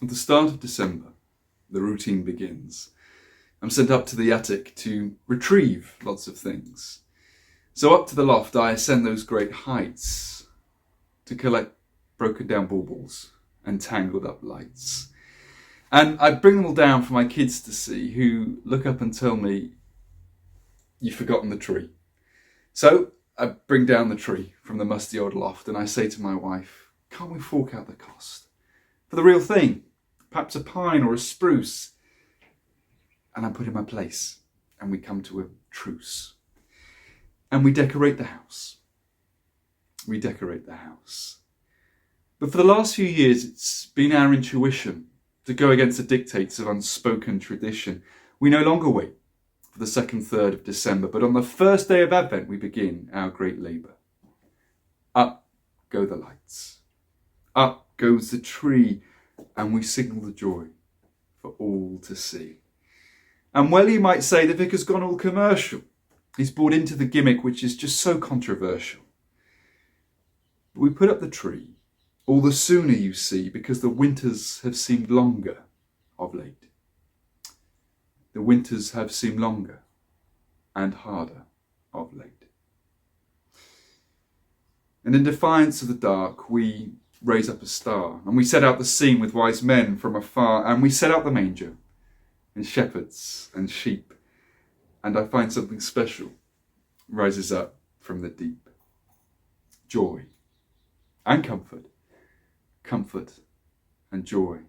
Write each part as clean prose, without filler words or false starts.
At the start of December, the routine begins. I'm sent up to the attic to retrieve lots of things. So up to the loft, I ascend those great heights to collect broken down baubles and tangled up lights. And I bring them all down for my kids to see, who look up and tell me, "You've forgotten the tree." So I bring down the tree from the musty old loft and I say to my wife, "Can't we fork out the cost for the real thing? Perhaps a pine or a spruce?" And I put in my place and we come to a truce. And we decorate the house. We decorate the house. But for the last few years, it's been our intuition to go against the dictates of unspoken tradition. We no longer wait for the 2nd, 3rd of December, but on the first day of Advent, we begin our great labour. Up go the lights. Up goes the tree, and we signal the joy for all to see. And well, you might say the vicar's gone all commercial. He's bought into the gimmick, which is just so controversial. But we put up the tree all the sooner, you see, because the winters have seemed longer of late. The winters have seemed longer and harder of late. And in defiance of the dark, we raise up a star, and we set out the scene with wise men from afar, and we set out the manger and shepherds and sheep, and I find something special rises up from the deep. Joy and comfort, comfort and joy,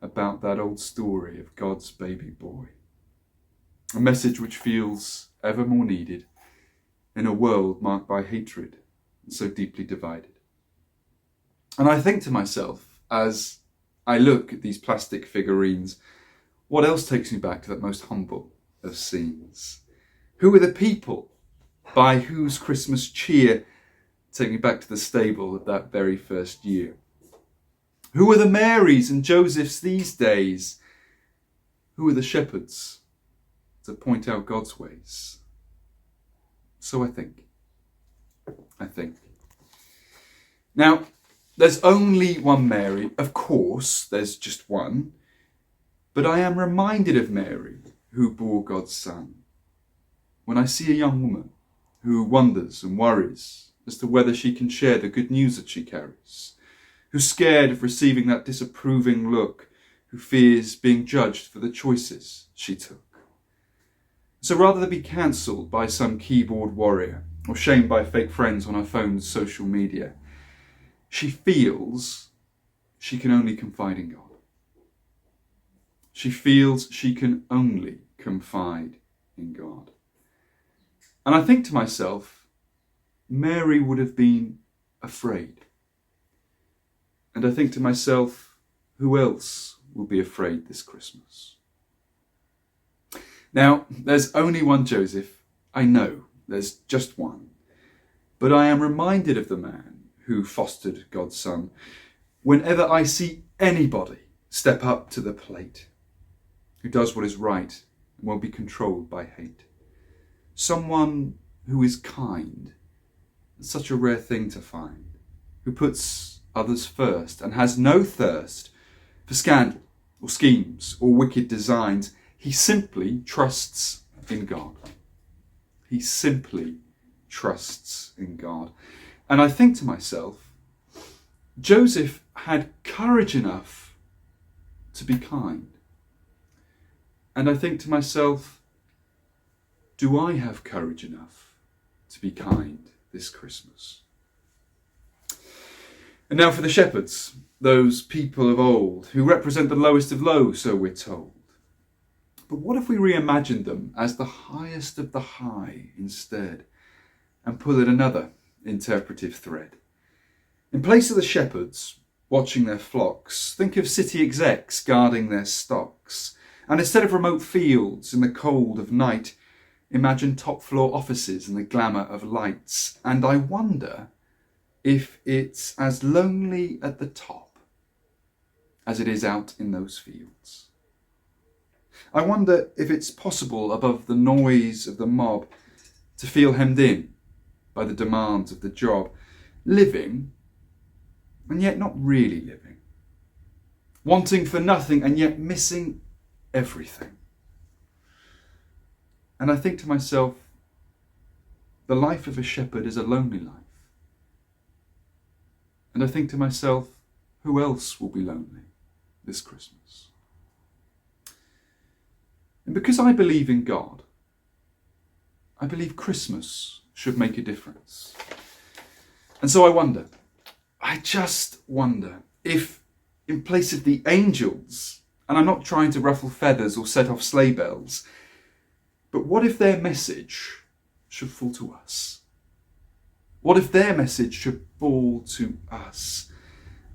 about that old story of God's baby boy. A message which feels ever more needed in a world marked by hatred and so deeply divided. And I think to myself, as I look at these plastic figurines, what else takes me back to that most humble of scenes? Who are the people by whose Christmas cheer take me back to the stable of that very first year? Who are the Marys and Josephs these days? Who are the shepherds to point out God's ways? So I think. Now, there's only one Mary. Of course, there's just one. But I am reminded of Mary, who bore God's Son, when I see a young woman who wonders and worries as to whether she can share the good news that she carries, who's scared of receiving that disapproving look, who fears being judged for the choices she took. So rather than be cancelled by some keyboard warrior or shamed by fake friends on her phone's social media, she feels she can only confide in God. She feels she can only confide in God. And I think to myself, Mary would have been afraid. And I think to myself, who else will be afraid this Christmas? Now, there's only one Joseph. I know there's just one. But I am reminded of the man who fostered God's Son whenever I see anybody step up to the plate, who does what is right and won't be controlled by hate. Someone who is kind, such a rare thing to find, who puts others first and has no thirst for scandal or schemes or wicked designs. He simply trusts in God. He simply trusts in God. And I think to myself, Joseph had courage enough to be kind. And I think to myself, do I have courage enough to be kind this Christmas? And now for the shepherds, those people of old who represent the lowest of low, so we're told. But what if we reimagined them as the highest of the high instead, and pull in another interpretive thread? In place of the shepherds watching their flocks, think of city execs guarding their stocks. And instead of remote fields in the cold of night, imagine top floor offices in the glamour of lights. And I wonder if it's as lonely at the top as it is out in those fields. I wonder if it's possible above the noise of the mob to feel hemmed in by the demands of the job, living and yet not really living, wanting for nothing and yet missing everything. And I think to myself, the life of a shepherd is a lonely life. And I think to myself, who else will be lonely this Christmas? And because I believe in God, I believe Christmas should make a difference. And so I just wonder if in place of the angels, and I'm not trying to ruffle feathers or set off sleigh bells, but what if their message should fall to us? What if their message should fall to us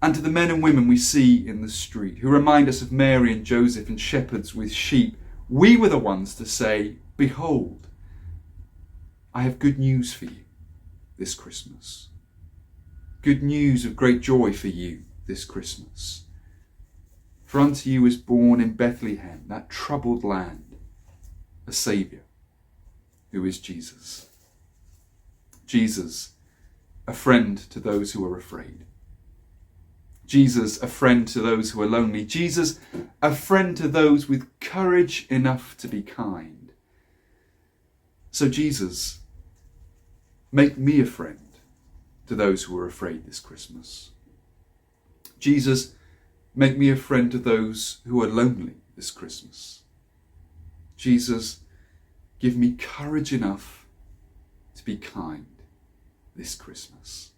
and to the men and women we see in the street who remind us of Mary and Joseph and shepherds with sheep? We were the ones to say, behold, I have good news for you this Christmas. Good news of great joy for you this Christmas. For unto you is born in Bethlehem, that troubled land, a Saviour, who is Jesus. Jesus, a friend to those who are afraid. Jesus, a friend to those who are lonely. Jesus, a friend to those with courage enough to be kind. So Jesus, make me a friend to those who are afraid this Christmas. Jesus, make me a friend to those who are lonely this Christmas. Jesus, give me courage enough to be kind this Christmas.